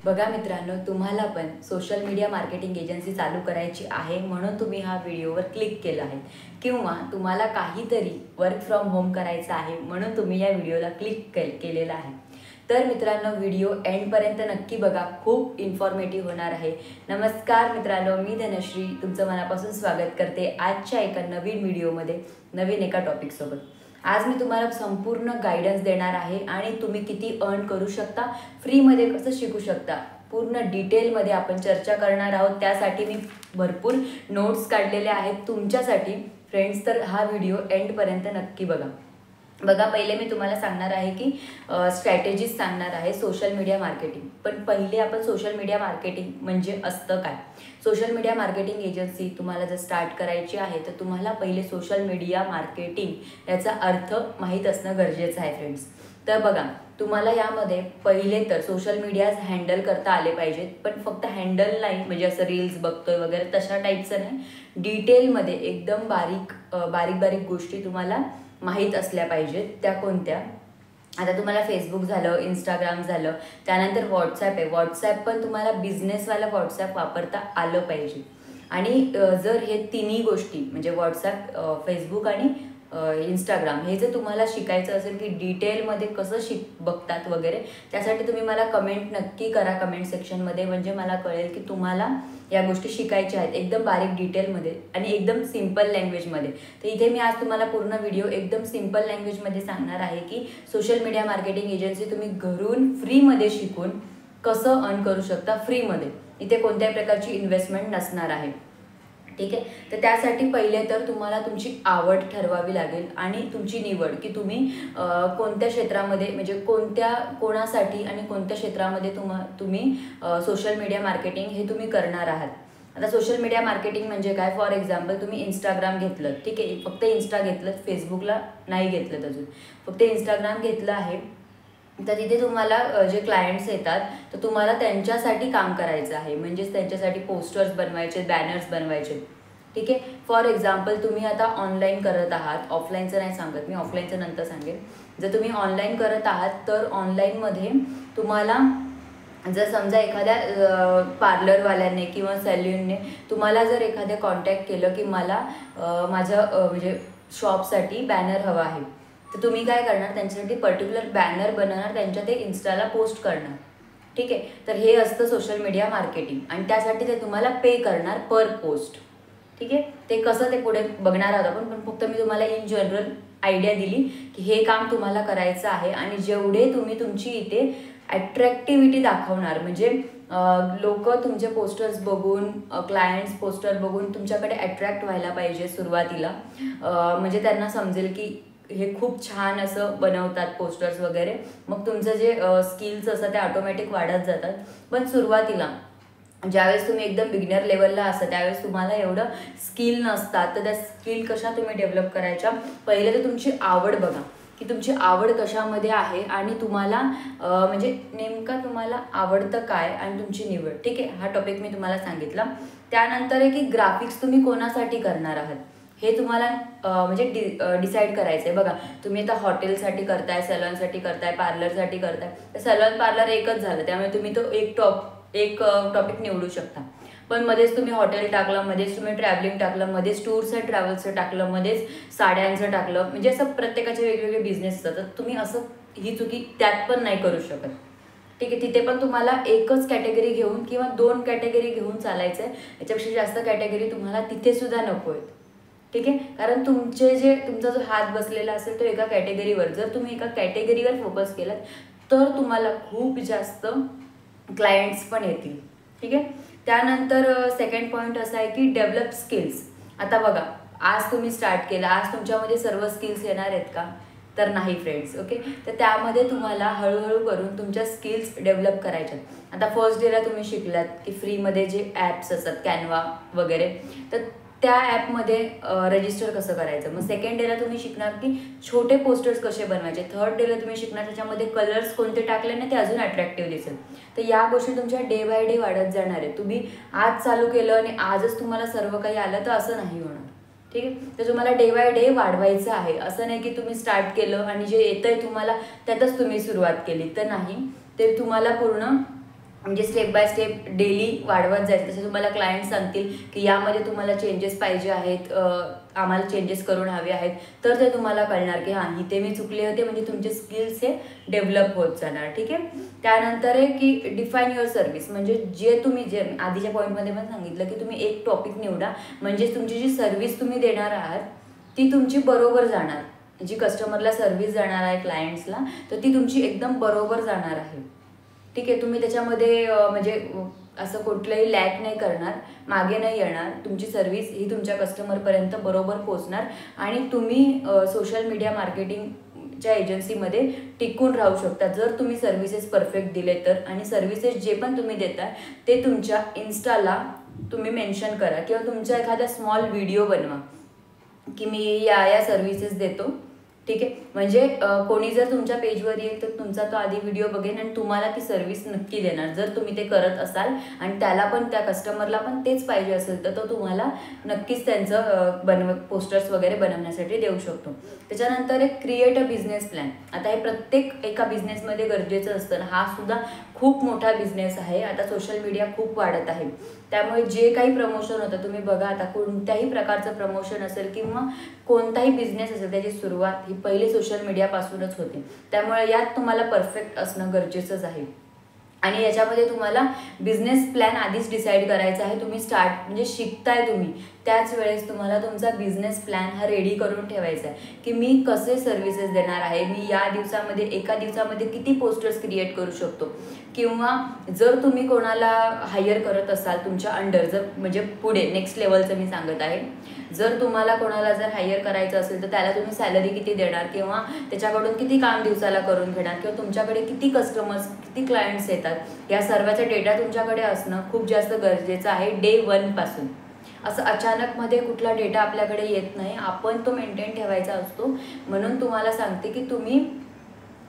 बघा मित्रांनो, तुम्हाला पण सोशल मीडिया मार्केटिंग एजन्सी चालू करायची आहे म्हणून तुम्ही हा व्हिडिओवर क्लिक केला आहे, किंवा तुम्हाला काहीतरी वर्क फ्रॉम होम करायचं आहे म्हणून तुम्ही या व्हिडिओला क्लिक केलेला आहे। तर मित्रांनो, व्हिडिओ एंडपर्यंत नक्की बघा, खूप इन्फॉर्मेटिव्ह होणार आहे। नमस्कार मित्रांनो, मी धनश्री तुमचं मनापासून स्वागत करते आजच्या एका नवीन व्हिडिओमध्ये, नवीन एका टॉपिकसोबत। आज मी तुम्हाला संपूर्ण गाइडन्स देणार आहे आणि तुम्ही किती अर्न करू शकता, फ्रीमध्ये कसं शिकू शकता, पूर्ण डिटेलमध्ये आपण चर्चा करणार आहोत। त्यासाठी मी भरपूर नोट्स काढलेले आहेत तुमच्यासाठी फ्रेंड्स, तर हा व्हिडिओ एंडपर्यंत नक्की बघा। पहिले मी तुम्हाला सांगणार आहे की स्ट्रॅटेजीज सांगणार आहे सोशल मीडिया मार्केटिंग। पण पहिले आपण सोशल मीडिया मार्केटिंग म्हणजे असतं काय, सोशल मीडिया मार्केटिंग एजन्सी तुम्हाला जर स्टार्ट करायची आहे तर तुम्हाला पहिले सोशल मीडिया मार्केटिंग याचा अर्थ माहीत असणं गरजेचं आहे फ्रेंड्स। तर बघा, तुम्हाला यामध्ये पहिले तर सोशल मीडियाज हँडल करता आले पाहिजेत, पण फक्त हँडल नाही म्हणजे असं रील्स बघतोय वगैरे तशा टाईपचं नाही, डिटेलमध्ये एकदम बारीक गोष्टी तुम्हाला माहीत असल्या पाहिजेत। त्या कोणत्या, आता तुम्हाला फेसबुक झालं, इंस्टाग्राम झालं, त्यानंतर व्हॉट्सॲप आहे, व्हॉट्सॲप पण तुम्हाला बिझनेसवाला व्हॉट्सॲप वापरता आलं पाहिजे। आणि जर हे तिन्ही गोष्टी म्हणजे व्हॉट्सॲप, फेसबुक आणि इंस्टाग्राम हे जर तुम्हाला शिकायचं असेल की डिटेलमध्ये कसं बघतात वगैरे, त्यासाठी तुम्ही मला कमेंट नक्की करा कमेंट सेक्शनमध्ये, म्हणजे मला कळेल की तुम्हाला या गोष्टी शिकायच्या आहेत एकदम बारीक डिटेलमध्ये आणि एकदम सिंपल लँग्वेजमध्ये। तर इथे मी आज तुम्हाला पूर्ण व्हिडिओ एकदम सिंपल लँग्वेजमध्ये सांगणार आहे की सोशल मीडिया मार्केटिंग एजन्सी तुम्ही घरून फ्रीमध्ये शिकून कसं अर्न करू शकता फ्रीमध्ये। इथे कोणत्याही प्रकारची इन्व्हेस्टमेंट नसणार आहे, ठीक आहे। तर त्यासाठी पहिले तर तुम्हाला तुमची आवड ठरवावी लागेल आणि तुमची निवड की तुम्ही कोणत्या क्षेत्रामध्ये म्हणजे कोणासाठी आणि कोणत्या क्षेत्रामध्ये तुम्ही सोशल मीडिया मार्केटिंग हे तुम्ही करणार आहात। आता सोशल मीडिया मार्केटिंग म्हणजे काय, फॉर एक्झाम्पल तुम्ही इंस्टाग्राम घेतलं, ठीक आहे, फक्त इंस्टा घेतलं, फेसबुकला नाही घेतलं अजून, फक्त इंस्टाग्राम घेतलं आहे, तर तिथे तुम्हाला जे क्लायंट्स येतात तर तुम्हाला त्यांच्यासाठी काम करायचं आहे, म्हणजेच त्यांच्यासाठी पोस्टर्स बनवायचे, बॅनर्स बनवायचे, ठीक आहे। फॉर एक्झाम्पल तुम्ही आता ऑनलाईन करत आहात, ऑफलाईनचं नाही सांगत मी, ऑफलाईनचं नंतर सांगेन। जर तुम्ही ऑनलाईन करत आहात तर ऑनलाईनमध्ये तुम्हाला जर समजा एखाद्या पार्लरवाल्याने किंवा सॅल्यूनने तुम्हाला जर एखाद्या कॉन्टॅक्ट केलं की मला माझ्या म्हणजे शॉपसाठी बॅनर हवा आहे, तर तुम्ही काय करणार, त्यांच्यासाठी पर्टिक्युलर बॅनर बनवणार, त्यांच्या ते इन्स्टाला पोस्ट करणार, ठीक आहे। तर हे असतं सोशल मीडिया मार्केटिंग आणि त्यासाठी ते तुम्हाला पे करणार पर पोस्ट, ठीक आहे। ते कसं ते पुढे बघणार आहोत आपण, पण फक्त मी तुम्हाला इन जनरल आयडिया दिली की हे काम तुम्हाला करायचं आहे। आणि जेवढे तुम्ही तुमची इथे अट्रॅक्टिव्हिटी दाखवणार, म्हणजे लोक तुमचे पोस्टर्स बघून, क्लायंट्स पोस्टर बघून तुमच्याकडे अट्रॅक्ट व्हायला पाहिजे सुरुवातीला, म्हणजे त्यांना समजेल की हे खूप छान असं बनवतात पोस्टर्स वगैरे, मग तुमचं जे स्किल्स असतात ते ऑटोमॅटिक वाढत जातात। पण सुरुवातीला ज्यावेळेस तुम्ही एकदम बिगिनर लेवलला असता त्यावेळेस तुम्हाला एवढं स्किल नसतात, तर त्या स्किल कशा तुम्ही डेव्हलप करायच्या, पहिले तर तुमची आवड बघा की तुमची आवड कशामध्ये आहे आणि तुम्हाला म्हणजे नेमका तुम्हाला आवडतं काय आणि तुमची निवड, ठीक आहे। हा टॉपिक मी तुम्हाला सांगितला। त्यानंतर आहे की ग्राफिक्स तुम्ही कोणासाठी करणार आहात हे तुम्हाला म्हणजे डिसाईड करायचं आहे। बघा, तुम्ही आता हॉटेलसाठी करताय, सॅलॉनसाठी करताय, पार्लरसाठी करताय, तर सॅलॉन पार्लर एकच झालं, त्यामुळे तुम्ही तो एक टॉपिक निवडू शकता। पण मध्येच तुम्ही हॉटेल टाकलं, मध्येच तुम्ही ट्रॅव्हलिंग टाकलं, मध्येच टूर्स अँड ट्रॅव्हल्सचं टाकलं, मध्येच साड्यांचं टाकलं, म्हणजे असं प्रत्येकाचे वेगवेगळे बिझनेस असतात, तर तुम्ही असं ही चुकी त्यात पण नाही करू शकत, ठीक आहे। तिथे पण तुम्हाला एकच कॅटेगरी घेऊन किंवा 2 कॅटेगरी घेऊन चालायचं आहे, याच्यापेक्षा जास्त कॅटेगरी तुम्हाला तिथे सुद्धा नको आहेत, ठीक आहे। कारण तुमचा जो हात बसलेला असेल तो एका कॅटेगरीवर, जर तुम्ही एका कॅटेगरीवर फोकस केलात तर तुम्हाला खूप जास्त क्लायंट्स पण येतील, ठीक आहे। त्यानंतर सेकंड पॉईंट असा आहे की डेव्हलप स्किल्स। आता बघा, आज तुम्ही स्टार्ट केलं, आज तुमच्यामध्ये सर्व स्किल्स येणार आहेत का, तर नाही फ्रेंड्स, ओके। तर त्यामध्ये तुम्हाला हळूहळू करून तुमच्या स्किल्स डेव्हलप करायच्या। आता फर्स्ट डेला तुम्ही शिकलात की फ्रीमध्ये जे ॲप्स असतात कॅनवा वगैरे, तर त्या ॲपमध्ये रजिस्टर कसं करायचं, मग सेकंड डेला तुम्ही शिकणार की छोटे पोस्टर्स कसे बनवायचे, थर्ड डेला तुम्ही शिकणार त्याच्यामध्ये कलर्स कोणते टाकल्याने ते अजून अट्रॅक्टिव्ह दिसेल। तर या गोष्टी तुमच्या डे बाय डे वाढत जाणार आहे। तुम्ही आज चालू केलं आणि आजच तुम्हाला सर्व काही आलं तर असं नाही होणार, ठीक आहे। तर तुम्हाला डे बाय डे वाढवायचं आहे, असं नाही की तुम्ही स्टार्ट केलं आणि जे येतंय तुम्हाला त्यातच तुम्ही सुरुवात केली, तर नाही, ते तुम्हाला पूर्ण म्हणजे स्टेप बाय स्टेप डेली वाढवत जायचं. तसे तुम्हाला क्लायंट सांगतील की यामध्ये तुम्हाला चेंजेस पाहिजे आहेत, आम्हाला चेंजेस करून हवे आहेत, तर ते तुम्हाला कळणार की हां इथे मी चुकले होते. म्हणजे तुमचे स्किल्स हे डेव्हलप होत जाणार. ठीक आहे. त्यानंतर आहे की डिफाईन युअर सर्व्हिस. म्हणजे जे तुम्ही जे आधीच्या पॉईंटमध्ये पण सांगितलं की तुम्ही एक टॉपिक निवडा, म्हणजे तुमची जी सर्व्हिस तुम्ही देणार आहात ती तुमची बरोबर जाणार. जी कस्टमरला सर्व्हिस जाणार आहे क्लायंट्सला, तर ती तुमची एकदम बरोबर जाणार आहे. ठीक आहे. तुम्ही त्याच्यामध्ये म्हणजे असं कुठलंही लॅक नाही करणार, मागे नाही येणार. तुमची सर्व्हिस ही तुमच्या कस्टमरपर्यंत बरोबर पोहोचणार आणि तुम्ही सोशल मीडिया मार्केटिंगच्या एजन्सीमध्ये टिकून राहू शकता जर तुम्ही सर्व्हिसेस परफेक्ट दिले तर. आणि सर्व्हिसेस जे पण तुम्ही देताय ते तुमच्या इन्स्टाला तुम्ही मेन्शन करा किंवा तुमचा एखादा स्मॉल व्हिडिओ बनवा की मी या सर्व्हिसेस देतो. ठीक आहे. म्हणजे कोणी जर तुमच्या पेजवर येईल तर तुमचा तो आधी व्हिडिओ बघेन आणि तुम्हाला ती सर्व्हिस नक्की देणार जर तुम्ही ते करत असाल आणि त्याला पण त्या कस्टमरला पण तेच पाहिजे असेल तर तो तुम्हाला नक्कीच त्यांचं पोस्टर्स वगैरे बनवण्यासाठी देऊ शकतो. त्याच्यानंतर एक क्रिएट अ बिझनेस प्लॅन. आता हे प्रत्येक एका बिझनेसमध्ये गरजेचं असतं. हा सुद्धा खूप मोठा बिझनेस आहे. आता सोशल मीडिया खूप वाढत आहे, त्यामुळे जे काही प्रमोशन होतं तुम्ही बघा, आता कोणत्याही प्रकारचं प्रमोशन असेल किंवा कोणताही बिझनेस असेल त्याची सुरुवात ही पहिले सोशल मीडियापासूनच होते. त्यामुळे यात तुम्हाला परफेक्ट असणं गरजेचंच आहे. आणि याच्यामध्ये तुम्हाला बिझनेस प्लॅन आधीच डिसाईड करायचा आहे. तुम्ही म्हणजे शिकताय तुम्ही त्याच वेळेस तुम्हाला तुमचा बिझनेस प्लॅन हा रेडी करून ठेवायचा आहे की मी कसे सर्व्हिसेस देणार आहे, मी या दिवसामध्ये एका दिवसामध्ये किती पोस्टर्स क्रिएट करू शकतो. किंवा जर तुम्ही कोणाला हायर करत असाल तुमच्या अंडर, जर म्हणजे पुढे नेक्स्ट लेवलचं मी सांगत आहे, जर तुम्हाला कोणाला जर हायर करायचं असेल तर त्याला तुम्ही सॅलरी किती देणार किंवा त्याच्याकडून किती काम दिवसाला करून घेणार किंवा तुमच्याकडे किती कस्टमर्स किती क्लायंट्स येतात, या सर्वांचा डेटा तुमच्याकडे असणं खूप जास्त गरजेचं आहे डे 1 पासून. असं अचानकमध्ये कुठला डेटा आपल्याकडे येत नाही, आपण तो मेंटेन ठेवायचा असतो. म्हणून तुम्हाला सांगते की तुम्ही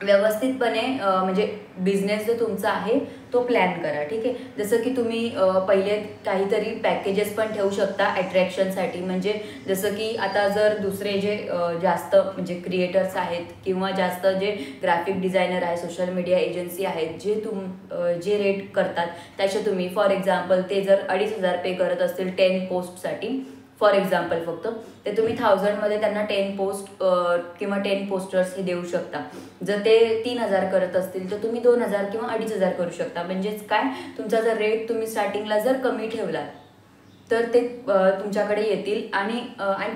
व्यवस्थितपणे म्हणजे बिझनेस जो तुमचा आहे तो प्लॅन करा. ठीक आहे. जसं की तुम्ही पहिले काहीतरी पॅकेजेस पण ठेवू शकता अट्रॅक्शनसाठी. म्हणजे जसं की आता जर दुसरे जे जास्त म्हणजे क्रिएटर्स आहेत किंवा जास्त जे ग्राफिक डिझायनर आहे, सोशल मीडिया एजन्सी आहेत, जे रेट करतात त्याचे तुम्ही फॉर एक्झाम्पल ते जर 2,500 पे करत असतील 10 पोस्टसाठी फॉर एक्झाम्पल फक्त, ते तुम्ही 1000मध्ये त्यांना 10 पोस्ट किंवा 10 पोस्टर्स हे देऊ शकता. जर ते 3000 करत असतील तर तुम्ही 2000 किंवा 2500 करू शकता. म्हणजेच काय, तुमचा जर रेट तुम्ही स्टार्टिंगला जर कमी ठेवला तर ते तुमच्याकडे येतील आणि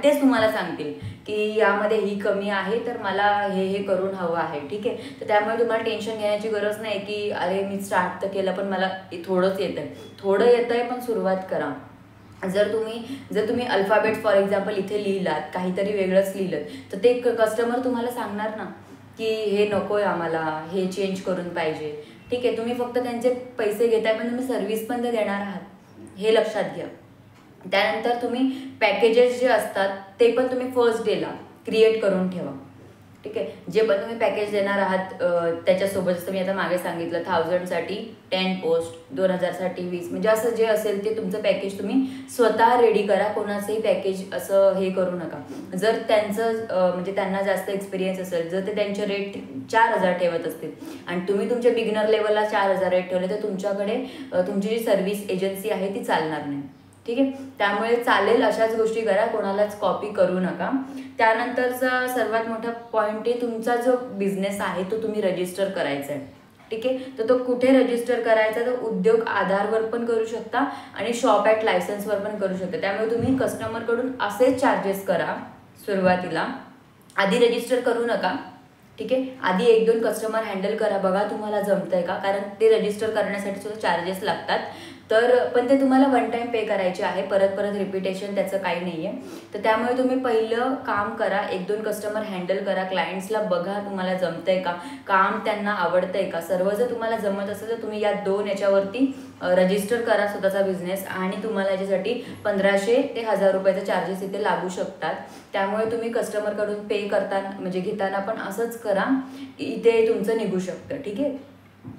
तेच तुम्हाला सांगतील की यामध्ये ही कमी आहे तर मला हे करून हवं आहे. ठीक आहे. तर त्यामुळे तुम्हाला टेन्शन घेण्याची गरज नाही की अरे मी स्टार्ट तर केलं पण मला थोडंच येतं आहे. थोडं येतं आहे पण सुरुवात करा. जर तुम्ही अल्फाबेट फॉर एक्झाम्पल इथे लिहिलात, काहीतरी वेगळंच लिहिलं तर ते कस्टमर तुम्हाला सांगणार ना की हे नको आहे आम्हाला, हे चेंज करून पाहिजे. ठीक आहे. तुम्ही फक्त त्यांचे पैसे घेताय पण तुम्ही सर्व्हिस पण ते देणार आहात, हे लक्षात घ्या. त्यानंतर तुम्ही पॅकेजेस जे असतात ते पण तुम्ही फर्स्ट डेला क्रिएट करून ठेवा. ठीक आहे. जे पण तुम्ही पॅकेज देणार आहात त्याच्यासोबत, जसं मी आता मागे सांगितलं 1000साठी 10 पोस्ट, 2000साठी 20, म्हणजे असं जे असेल ते तुमचं पॅकेज तुम्ही स्वतः रेडी करा. कोणाचंही पॅकेज असं हे करू नका. जर त्यांचं म्हणजे त्यांना जास्त एक्सपिरियन्स असेल, जर ते त्यांचे रेट 4000 ठेवत असतील आणि तुम्ही तुमच्या बिगिनर लेवलला 4000 रेट ठेवले तर तुमच्याकडे तुमची जी सर्व्हिस एजन्सी आहे ती चालणार नाही. ठीक आहे. त्यामुळे चालेल अशाच गोष्टी करा, कोणालाच कॉपी करू नका. त्यानंतरचा सर्वात मोठा पॉईंट आहे तुमचा जो बिझनेस आहे तो तुम्ही रजिस्टर करायचा आहे. ठीक आहे. तर तो कुठे रजिस्टर करायचा, तर उद्योग आधारवर पण करू शकता आणि शॉप ॲट लायसन्सवर पण करू शकता. त्यामुळे तुम्ही कस्टमरकडून असेच चार्जेस करा सुरुवातीला, आधी रजिस्टर करू नका. ठीक आहे. आधी 1-2 कस्टमर हँडल करा, बघा तुम्हाला जमतंय का, कारण ते रजिस्टर करण्यासाठी सुद्धा चार्जेस लागतात. तर पण ते तुम्हाला वन टाईम पे करायचे आहे, परत रिपिटेशन त्याचं काही नाही आहे. तर त्यामुळे तुम्ही पहिलं काम करा, 1-2 कस्टमर हँडल करा, क्लायंट्सला बघा तुम्हाला जमतंय का, काम त्यांना आवडतंय का. सर्व जर तुम्हाला जमत असेल तर तुम्ही या 2 याच्यावरती रजिस्टर करा स्वतःचा बिझनेस आणि तुम्हाला याच्यासाठी 1500 ते 1000 रुपयाचे चार्जेस इथे लागू शकतात. त्यामुळे तुम्ही कस्टमरकडून पे करताना म्हणजे घेताना पण असंच करा, इथे तुमचं निघू शकतं. ठीक आहे.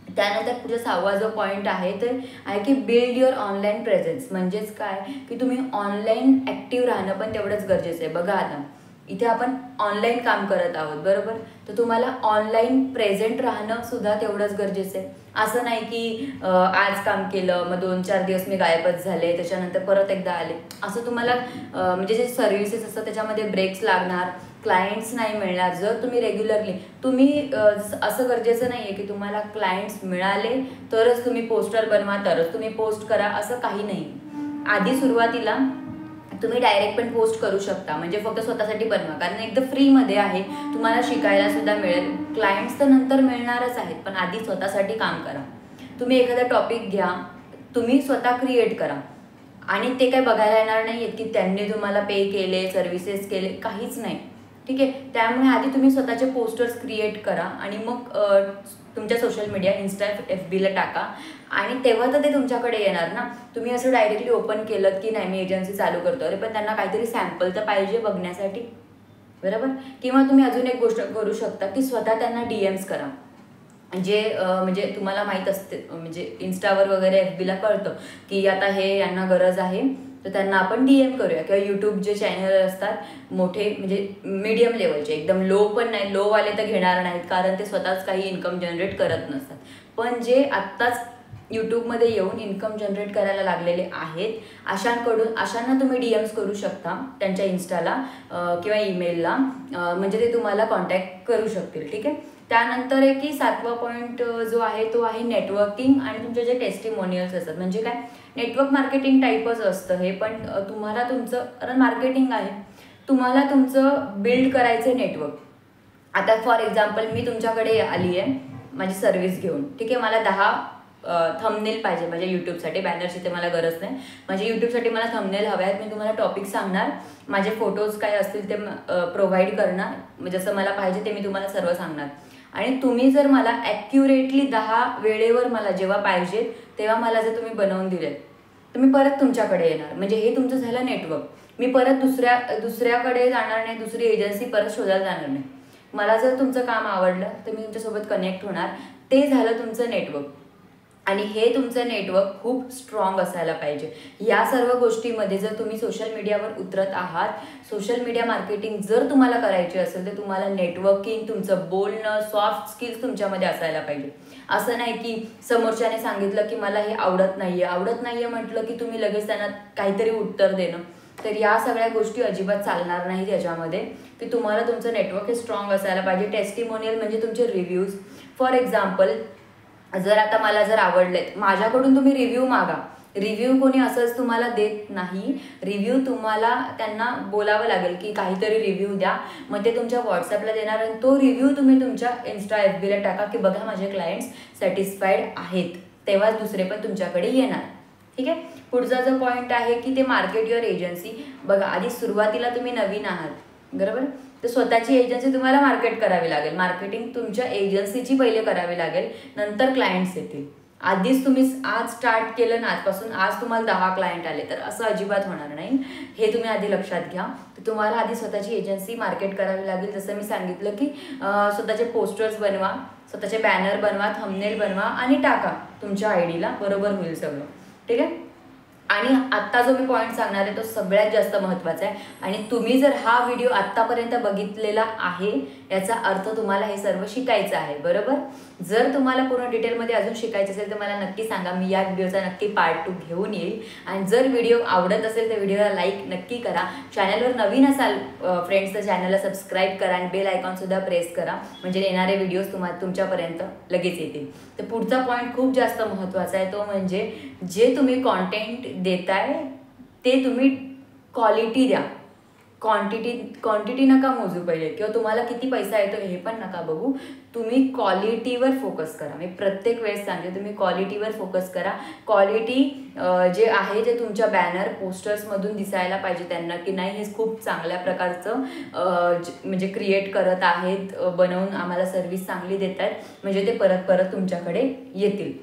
त्यानंतर पुढचा 6वा जो पॉईंट आहे ते आहे की बिल्ड युअर ऑनलाईन प्रेझेन्स. म्हणजेच काय की तुम्ही ऑनलाईन ॲक्टिव्ह राहणं पण तेवढंच गरजेचं आहे. बघा आता इथे आपण ऑनलाईन काम करत आहोत, बरोबर. तर तुम्हाला ऑनलाईन प्रेझेंट राहणं सुद्धा तेवढंच गरजेचं आहे. असं नाही की आज काम केलं, मग 2-4 दिवस मी गायबच झाले, त्याच्यानंतर परत एकदा आले. असं तुम्हाला म्हणजे जे सर्व्हिसेस असतात त्याच्यामध्ये ब्रेक्स लागणार, क्लायंट्स नाही मिळणार. जर तुम्ही रेग्युलरली तुम्ही असं गरजेचं नाही आहे की तुम्हाला क्लायंट्स मिळाले तरच तुम्ही पोस्टर बनवा, तरच तुम्ही पोस्ट करा, असं काही नाही. आधी सुरुवातीला तुम्ही डायरेक्ट पण पोस्ट करू शकता, म्हणजे फक्त स्वतःसाठी बनवा, कारण एकदम फ्रीमध्ये आहे, तुम्हाला शिकायला सुद्धा मिळेल. क्लायंट्स तर नंतर मिळणारच आहेत, पण आधी स्वतःसाठी काम करा. तुम्ही एखादा टॉपिक घ्या, तुम्ही स्वतः क्रिएट करा आणि ते काय बघायला येणार नाही आहेत की त्यांनी तुम्हाला पे केले, सर्व्हिसेस केले, काहीच नाही. ठीक आहे. त्यामुळे आधी तुम्ही स्वतःचे पोस्टर्स क्रिएट करा आणि मग तुमच्या सोशल मीडिया इन्स्टा FBला टाका आणि तेव्हा तर ते तुमच्याकडे येणार ना. तुम्ही असं डायरेक्टली ओपन केलं की नाही मी एजन्सी चालू करतो, अरे पण त्यांना काहीतरी सॅम्पल तर पाहिजे बघण्यासाठी, बरोबर. किंवा तुम्ही अजून एक गोष्ट करू शकता की स्वतः त्यांना DMs करा. जे म्हणजे तुम्हाला माहीत असते, म्हणजे इन्स्टावर वगैरे FBला कळतं की आता हे यांना गरज आहे, तर त्यांना आपण DM करूया. किंवा यूट्यूब जे चॅनल असतात मोठे, म्हणजे मीडियम लेवलचे, एकदम लो पण नाही, लोवाले तर घेणार नाहीत कारण ते स्वतःच काही इन्कम जनरेट करत नसतात. पण जे आत्ताच यूट्यूबमध्ये येऊन इन्कम जनरेट करायला लागलेले आहेत, अशांना तुम्ही DMs करू शकता त्यांच्या इन्स्टाला किंवा ईमेलला, म्हणजे ते तुम्हाला कॉन्टॅक्ट करू शकतील. ठीक आहे. त्यानंतर आहे की 7वा पॉईंट जो आहे तो आहे नेटवर्किंग आणि तुमचे जे टेस्टिमोनियल्स असतात. म्हणजे काय, नेटवर्क मार्केटिंग टाईपच असतं हे, पण तुम्हाला तुमचं, कारण मार्केटिंग आहे, तुम्हाला तुमचं बिल्ड करायचं नेटवर्क. आता फॉर एक्झाम्पल मी तुमच्याकडे आली आहे माझी सर्व्हिस घेऊन, ठीक आहे. मला 10 थंबनेल पाहिजे माझ्या यूट्यूबसाठी, बॅनरची ते मला गरज नाही. माझ्या यूट्यूबसाठी मला थंबनेल हवे आहेत. मी तुम्हाला टॉपिक सांगणार, माझे फोटोज काय असतील ते प्रोव्हाइड करणार, जसं मला पाहिजे ते मी तुम्हाला सर्व सांगणार. आणि तुम्ही जर मला ॲक्युरेटली 10 वेळेवर मला जेव्हा पाहिजे तेव्हा मला जर तुम्ही बनवून दिले तर मी परत तुमच्याकडे येणार. म्हणजे हे तुमचं झालं नेटवर्क. मी परत दुसऱ्याकडे जाणार नाही, दुसरी एजन्सी परत शोधायला जाणार नाही. मला जर तुमचं काम आवडलं तर मी तुमच्यासोबत कनेक्ट होणार. ते झालं तुमचं नेटवर्क. आणि हे तुमचं नेटवर्क खूप स्ट्रॉंग असायला पाहिजे. या सर्व गोष्टीमध्ये जर तुम्ही सोशल मीडियावर उतरत आहात, सोशल मीडिया मार्केटिंग जर तुम्हाला करायची असेल तर तुम्हाला नेटवर्किंग, तुमचं बोलणं, सॉफ्ट स्किल्स तुमच्यामध्ये असायला पाहिजे. असं नाही की समोरच्याने सांगितलं की मला हे आवडत नाही आहे म्हटलं की तुम्ही लगेच त्यांना काहीतरी उत्तर देणं. तर या सगळ्या गोष्टी अजिबात चालणार नाहीत याच्यामध्ये. की तुम्हाला तुमचं नेटवर्क हे स्ट्रॉंग असायला पाहिजे. टेस्टिमोनियल म्हणजे तुमचे रिव्ह्यूज. फॉर एक्झाम्पल, जर आता मला जर आवडलेत, माझ्याकडून तुम्ही रिव्ह्यू मागा. रिव्ह्यू कोणी असंच तुम्हाला देत नाही. रिव्ह्यू तुम्हाला त्यांना बोलावं लागेल की काहीतरी रिव्ह्यू द्या, मग ते तुमच्या व्हॉट्सअपला देणार आणि तो रिव्ह्यू तुम्ही तुमच्या इन्स्टा FBला टाका की बघा माझे क्लायंट्स सॅटिस्फाईड आहेत, तेव्हाच दुसरे पण तुमच्याकडे येणार. ठीक आहे. पुढचा जो पॉईंट आहे की ते मार्केट युअर एजन्सी. बघा, आधी सुरुवातीला तुम्ही नवीन आहात, बरोबर, तर स्वतःची एजन्सी तुम्हाला मार्केट करावी लागेल. मार्केटिंग तुमच्या एजन्सीची पहिले करावी लागेल, नंतर क्लायंट्स येतील. आधीच तुम्ही आज स्टार्ट केलं ना, आजपासून आज तुम्हाला 10 क्लायंट आले तर असं अजिबात होणार नाही. हे तुम्ही आधी लक्षात घ्या. तर तुम्हाला आधी स्वतःची एजन्सी मार्केट करावी लागेल. जसं मी सांगितलं की स्वतःचे पोस्टर्स बनवा, स्वतःचे बॅनर बनवा, थंबनेल बनवा आणि टाका तुमच्या IDला, बरोबर होईल सगळं. ठीक आहे. आणि आत्ता जो मी पॉईंट सांगणार आहे तो सगळ्यात जास्त महत्त्वाचा आहे. आणि तुम्ही जर हा व्हिडिओ आत्तापर्यंत बघितलेला आहे याचा अर्थ तुम्हाला हे सर्व शिकायचं आहे, बरोबर. जर तुम्हाला पूर्ण डिटेलमध्ये अजून शिकायचं असेल तर मला नक्की सांगा, मी या व्हिडिओचा नक्की पार्ट 2 घेऊन येईल. आणि जर व्हिडिओ आवडत असेल तर व्हिडिओला लाईक नक्की करा. चॅनलवर नवीन असाल फ्रेंड्स तर चॅनलला सबस्क्राईब करा आणि बेल आयकॉनसुद्धा प्रेस करा, म्हणजे येणारे व्हिडिओज तुमच्यापर्यंत लगेच येतील. तर पुढचा पॉईंट खूप जास्त महत्त्वाचा आहे, तो म्हणजे जे तुम्ही कॉन्टेंट देताय ते तुम्ही क्वालिटी द्या. क्वांटिटी नका मोजू पहिले, किंवा तुम्हाला किती पैसा येतो हे पण नका बघू. तुम्ही क्वालिटीवर फोकस करा. मी प्रत्येक वेळेस सांगते, तुम्ही क्वालिटीवर फोकस करा. क्वालिटी जे आहे ते तुमच्या बॅनर पोस्टर्समधून दिसायला पाहिजे त्यांना की नाही हे खूप चांगल्या प्रकारचं म्हणजे क्रिएट करत आहेत, बनवून आम्हाला सर्व्हिस चांगली देत आहेत, म्हणजे ते परत परत तुमच्याकडे येतील.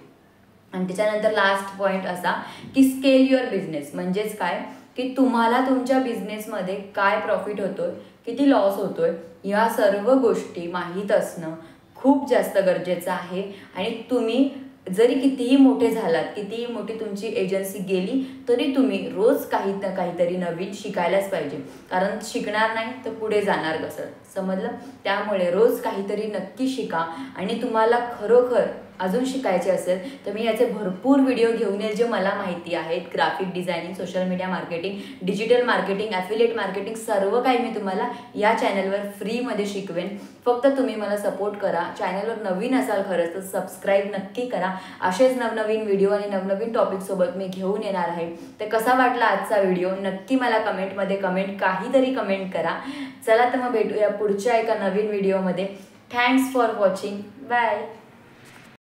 आणि त्याच्यानंतर लास्ट पॉईंट असा की स्केल युअर बिझनेस. म्हणजेच काय की तुम्हाला तुमच्या बिझनेसमध्ये काय प्रॉफिट होतोय, किती लॉस होतोय, या सर्व गोष्टी माहीत असणं खूप जास्त गरजेचं आहे. आणि तुम्ही जरी कितीही मोठे झालात, कितीही मोठी तुमची एजन्सी गेली, तरी तुम्ही रोज काही ना काहीतरी नवीन शिकायलाच पाहिजे. कारण शिकणार नाही तर पुढे जाणार कसं, समजलं? त्यामुळे रोज काहीतरी नक्की शिका. आणि तुम्हाला खरोखर अजून शिकायचे असेल तर मी याचे भरपूर व्हिडिओ घेऊन येईल जे मला माहिती आहेत. Graphic designing, social media marketing, digital marketing, affiliate marketing, सर्व काही मी तुम्हाला या चॅनलवर फ्रीमध्ये शिकवेन. फक्त तुम्ही मला सपोर्ट करा. चॅनलवर नवीन असाल खरंच तर सबस्क्राईब नक्की करा. असेच नवनवीन व्हिडिओ आणि नवनवीन टॉपिकसोबत मी घेऊन येणार आहे. तर कसा वाटला आजचा व्हिडिओ नक्की मला कमेंटमध्ये काहीतरी कमेंट करा. चला तर मग भेटूया पुढच्या एका नवीन व्हिडिओमध्ये. Thanks for watching. बाय.